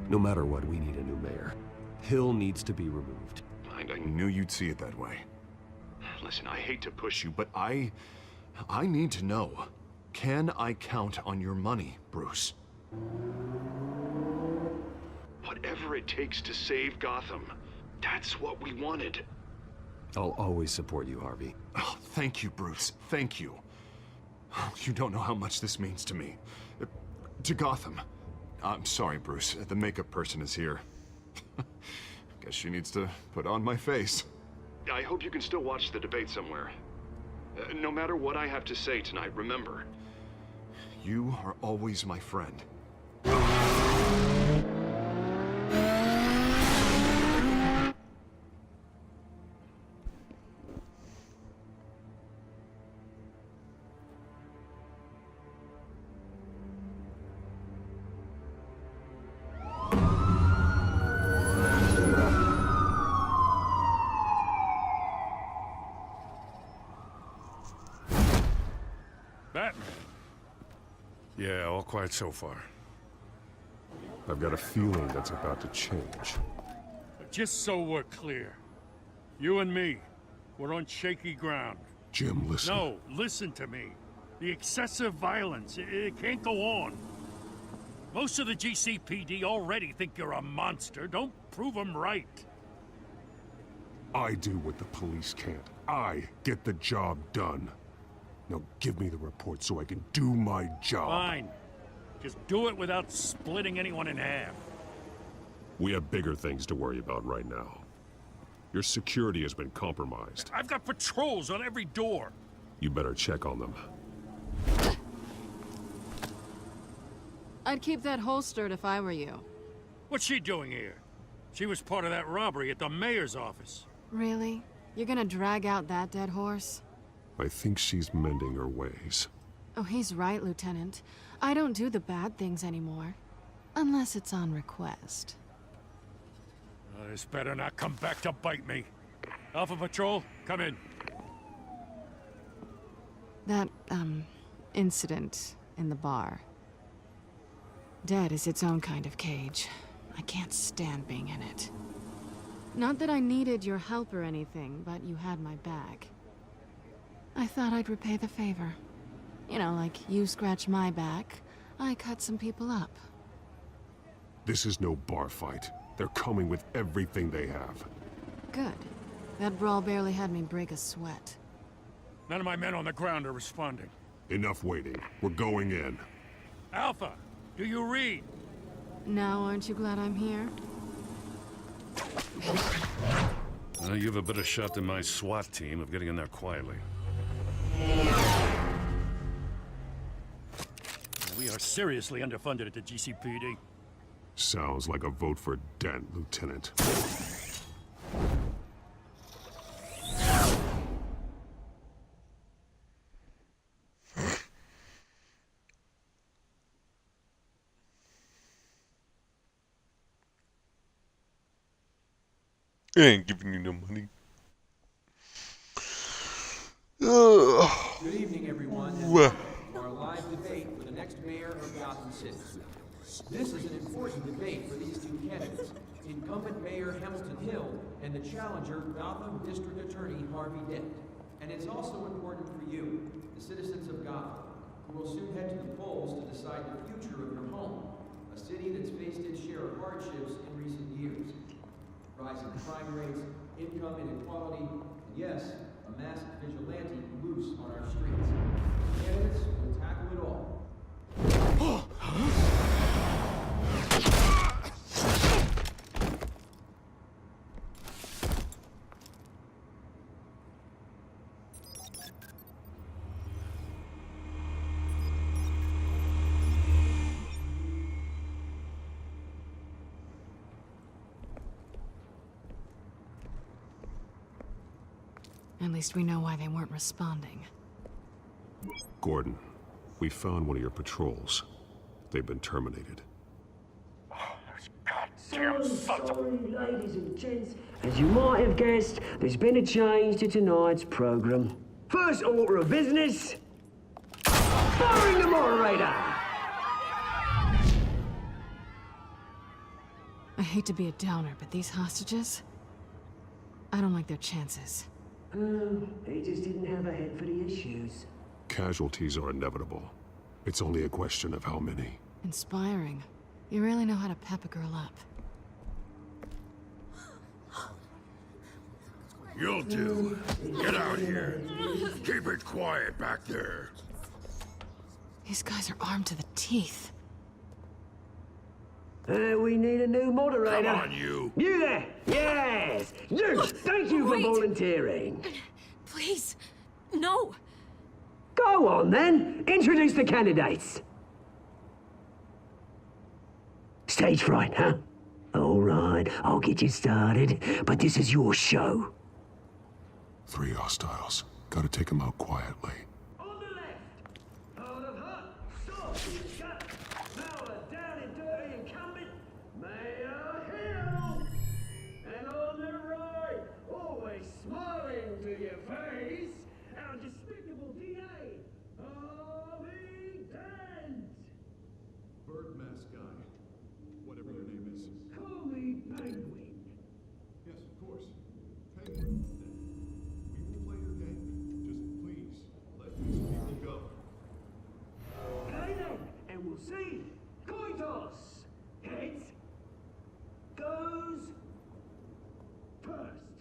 No matter what, we need a new mayor. Hill needs to be removed. I knew you'd see it that way. Listen, I hate to push you, but I need to know. Can I count on your money, Bruce? Whatever it takes to save Gotham. That's what we wanted. I'll always support you, Harvey. Oh, thank you, Bruce. Thank you. You don't know how much this means to me. To Gotham. I'm sorry, Bruce. The makeup person is here. Guess she needs to put on my face. I hope you can still watch the debate somewhere. No matter what I have to say tonight, remember, you are always my friend. Batman. Yeah, all quiet so far. I've got a feeling that's about to change. But just so we're clear, you and me, we're on shaky ground. Jim, listen. No, listen to me. The excessive violence, it can't go on. Most of the GCPD already think you're a monster. Don't prove them right. I do what the police can't. I get the job done. Now give me the report so I can do my job. Fine. Just do it without splitting anyone in half. We have bigger things to worry about right now. Your security has been compromised. I've got patrols on every door. You better check on them. I'd keep that holstered if I were you. What's she doing here? She was part of that robbery at the mayor's office. Really? You're gonna drag out that dead horse? I think she's mending her ways. Oh, he's right, Lieutenant. I don't do the bad things anymore. Unless it's on request. This better not come back to bite me. Alpha Patrol, come in. That, incident in the bar. Dead is its own kind of cage. I can't stand being in it. Not that I needed your help or anything, but you had my back. I thought I'd repay the favor. You know, like you scratch my back, I cut some people up. This is no bar fight. They're coming with everything they have. Good. That brawl barely had me break a sweat. None of my men on the ground are responding. Enough waiting. We're going in. Alpha, do you read? Now, aren't you glad I'm here? You have a better shot than my SWAT team of getting in there quietly. We are seriously underfunded at the GCPD. Sounds like a vote for Dent, Lieutenant. I ain't giving you no money. Good evening, everyone. And welcome to our live debate for the next mayor of Gotham City. This is an important debate for these two candidates, incumbent Mayor Hamilton Hill and the challenger Gotham District Attorney Harvey Dent. And it's also important for you, the citizens of Gotham, who will soon head to the polls to decide the future of your home, a city that's faced its share of hardships in recent years. Rising crime rates, income inequality, and yes, a masked vigilante loose on our streets. Candidates will tackle it all. At least we know why they weren't responding. Gordon, we found one of your patrols. They've been terminated. Damn sons of... Sorry, ladies and gents. As you might have guessed, there's been a change to tonight's program. First order of business... firing the moderator! I hate to be a downer, but these hostages... I don't like their chances. They just didn't have a head for the issues. Casualties are inevitable. It's only a question of how many. Inspiring. You really know how to pep a girl up. You'll do. Get out here. Keep it quiet back there. These guys are armed to the teeth. We need a new moderator. Come on, you. You there! Yes! You! Thank you for volunteering. Please, no. Go on, then. Introduce the candidates. Stage fright, huh? All right, I'll get you started, but this is your show. 3 hostiles. Gotta take them out quietly. On the left, hard of heart, soft in the gut, now a down and dirty incumbent, Mayor Hill. And on the right, always smiling to your face, our despicable DA, Harvey Dent. Bird mask guy. Whatever your name is. Call me Penguin. Yes, of course. Penguin. We will play your game. Just please, let these people go. Okay then, and we'll see. Coin toss. Heads goes first.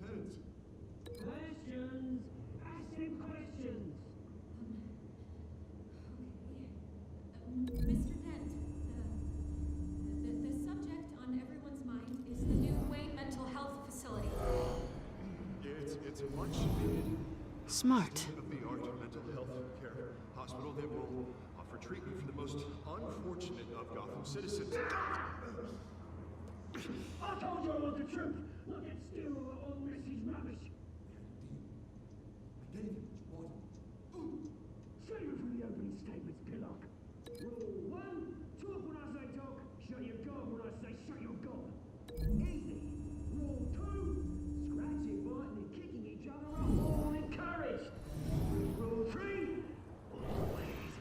Heads. Questions. Ask him questions. Mr. Dent, the subject on everyone's mind is the new Wayne Mental Health Facility. It's a much needed Smart. state-of-the-art mental health care hospital that will offer treatment for the most unfortunate of Gotham citizens. I told you I want the truth. Look at still all this is rubbish. I gave you what you wanted. Save it for the opening statements, Pillock. Rule 1, talk when I say talk, shut your gob when I say shut your gob. Easy. Rule 2, scratching, biting and kicking each other are all encouraged. Rule 3,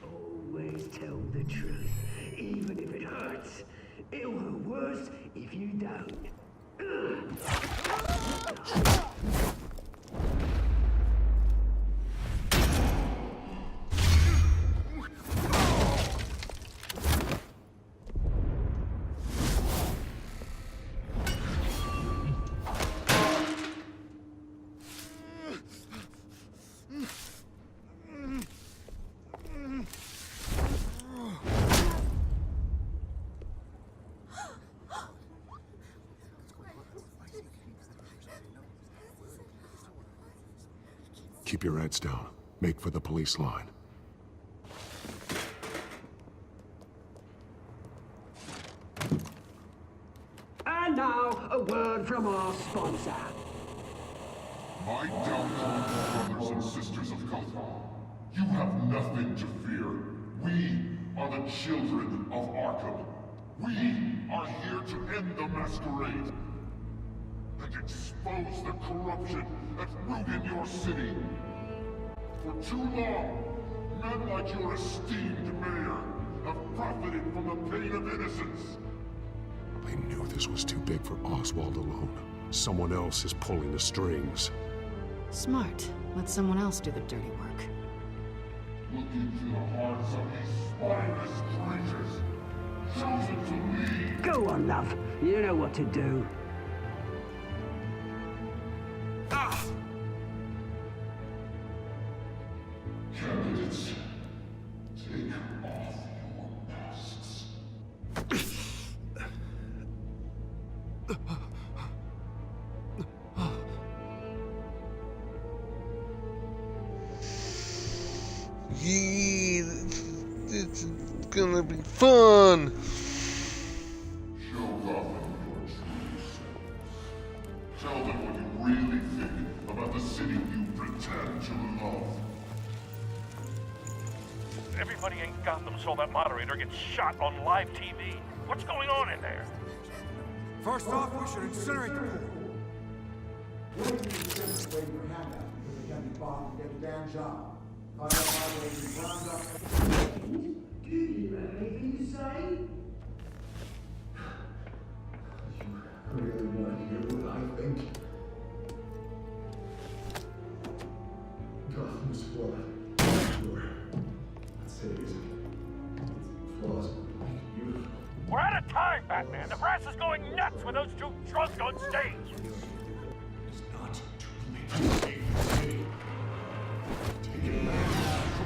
Always tell the truth, even if it hurts. It'll hurt worse if you don't. Keep your heads down. Make for the police line. And now, a word from our sponsor. My downtown brothers and sisters of Gotham, you have nothing to fear. We are the children of Arkham. We are here to end the masquerade and expose the corruption that rooted your city. For too long, men like your esteemed mayor have profited from the pain of innocence. I knew this was too big for Oswald alone. Someone else is pulling the strings. Smart. Let someone else do the dirty work. Look into the hearts of these spineless creatures, chosen to lead. Go on, love. You know what to do. Candidates, take off your masks. Yeah, it's gonna be fun. Show Gotham your true selves. Tell them what you really think about the city you pretend to love. Everybody in Gotham saw that moderator get shot on live TV. What's going on in there? First off, we should incinerate the pool. Waiting for handouts because they can't be bought and get the damn job. Find out my way to round up. Do you have anything to say? You really want to hear what I think? Gotham's flawed. Sure. I'd say it's flaws make it beautiful. We're out of time, Batman. The brass is going nuts with those two drunks on stage. It's not too late to save the city. Taking down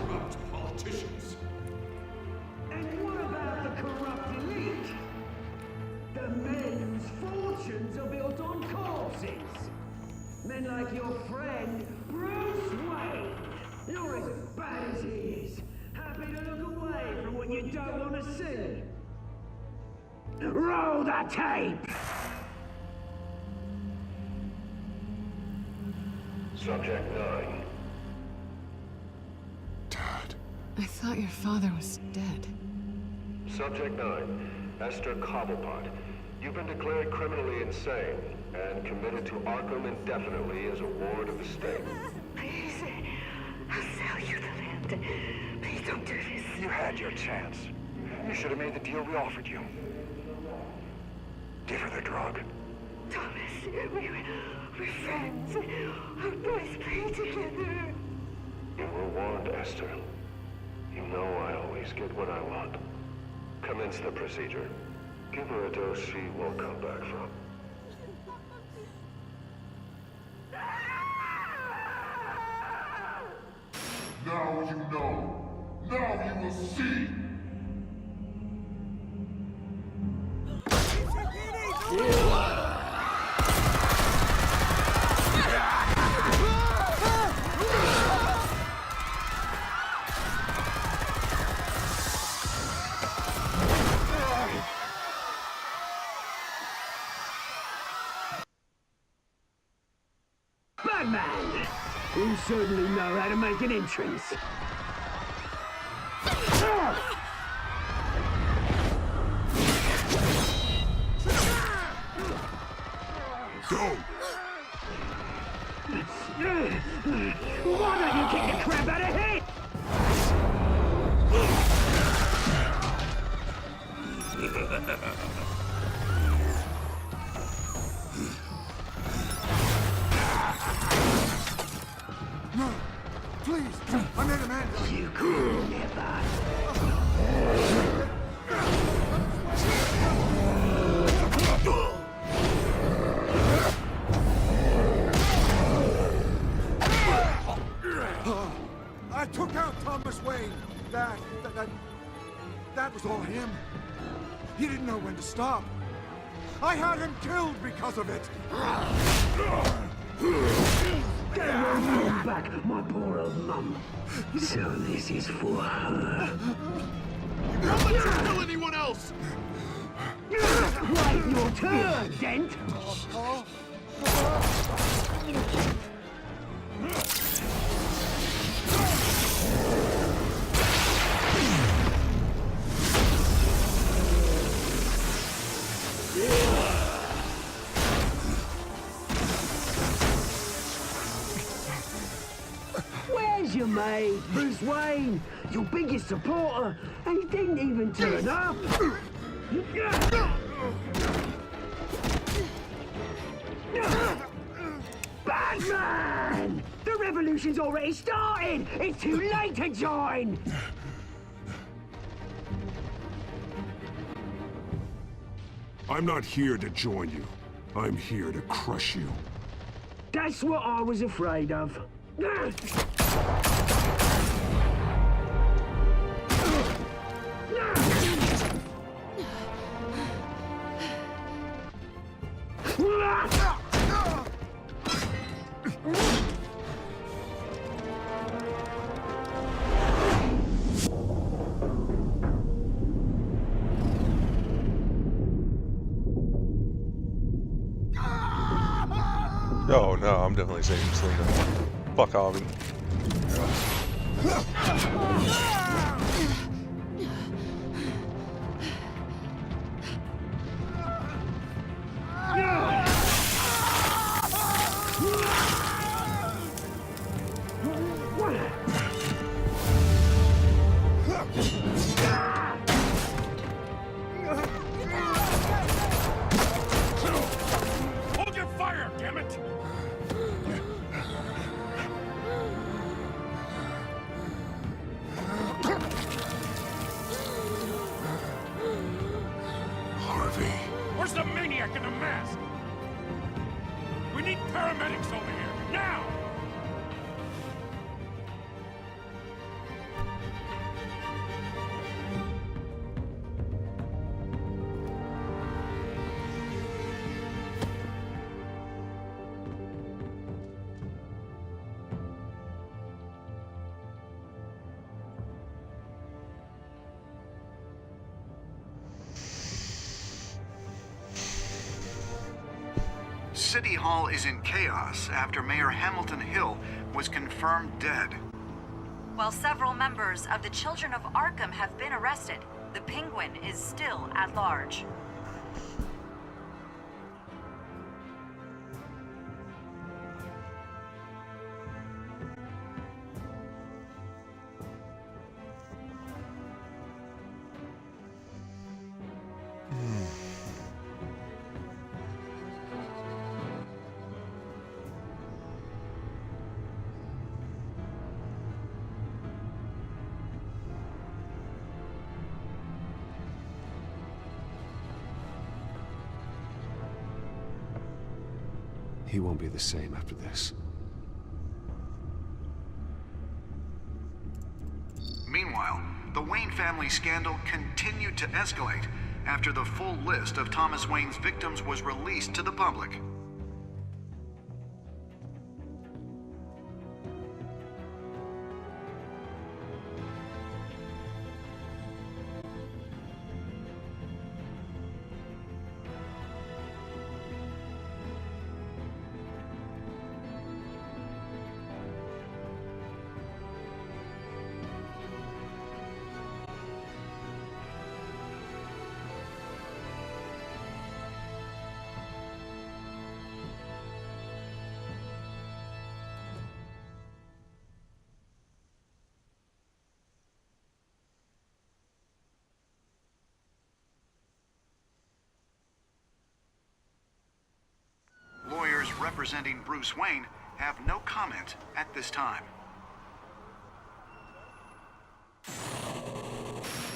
corrupt politicians. And what about the corrupt elite? The men whose fortunes are built on corpses. Men like your friend, Bruce Wayne. You're as bad as he is. Happy to look away from what you don't want to see. Roll the tape! Subject 9. I thought your father was dead. Subject 9. Esther Cobblepot. You've been declared criminally insane and committed to Arkham indefinitely as a ward of the state. Please, I'll sell you the land. Please don't do this. You had your chance. You should have made the deal we offered you. Give her the drug. Thomas, we're friends. Our boys play together. You were warned, Esther. You know I always get what I want. Commence the procedure. Give her a dose she won't come back from. Now you know. Now you will see. Batman! You certainly know how to make an entrance. Go! Why don't you kick the crap out of him? No! Please! I made a man! You could never. I took out Thomas Wayne. That was all him. He didn't know when to stop. I had him killed because of it. Get your mum back, my poor old mum. So this is for her. Don't let you kill anyone else! Wait your turn, Dent! you made, Bruce Wayne, your biggest supporter, and he didn't even turn up. Batman! The revolution's already started! It's too late to join! I'm not here to join you. I'm here to crush you. That's what I was afraid of. Oh no, I'm definitely saving Selena. Fuck Harvey. Hold your fire, damn it! Harvey. Where's the maniac in the mask? We need paramedics over here, now! City Hall is in chaos after Mayor Hamilton Hill was confirmed dead. While several members of the Children of Arkham have been arrested, the Penguin is still at large. He won't be the same after this. Meanwhile, the Wayne family scandal continued to escalate after the full list of Thomas Wayne's victims was released to the public. Lawyers representing Bruce Wayne have no comment at this time.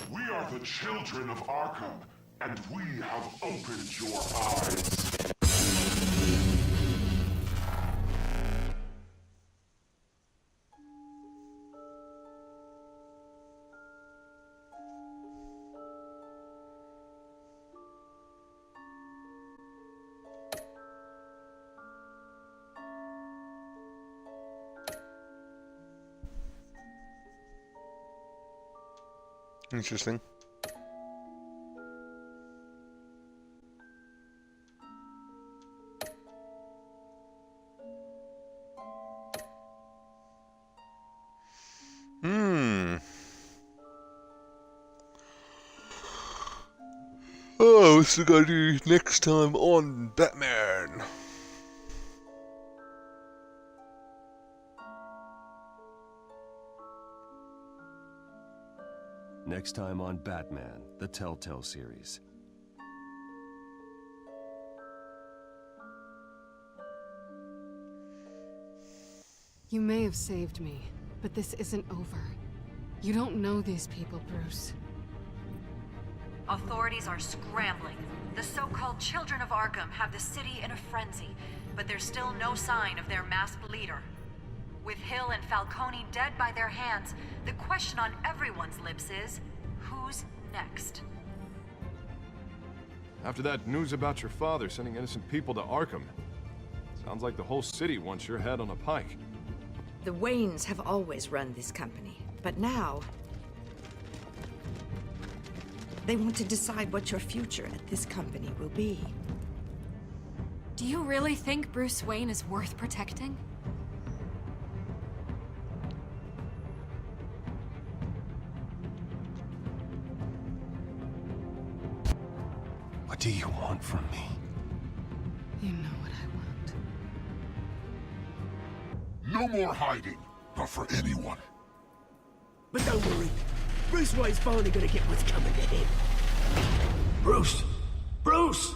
We are the children of Arkham, and we have opened your eyes. Interesting. Oh, what's we gotta do next time on Batman? Next time on Batman, the Telltale series. You may have saved me, but this isn't over. You don't know these people, Bruce. Authorities are scrambling. The so-called Children of Arkham have the city in a frenzy, but there's still no sign of their masked leader. With Hill and Falcone dead by their hands, the question on everyone's lips is, who's next? After that news about your father sending innocent people to Arkham, sounds like the whole city wants your head on a pike. The Waynes have always run this company, but now they want to decide what your future at this company will be. Do you really think Bruce Wayne is worth protecting? What do you want from me? You know what I want. No more hiding, not for anyone. But don't worry. Bruce Wayne's finally gonna get what's coming to him. Bruce! Bruce!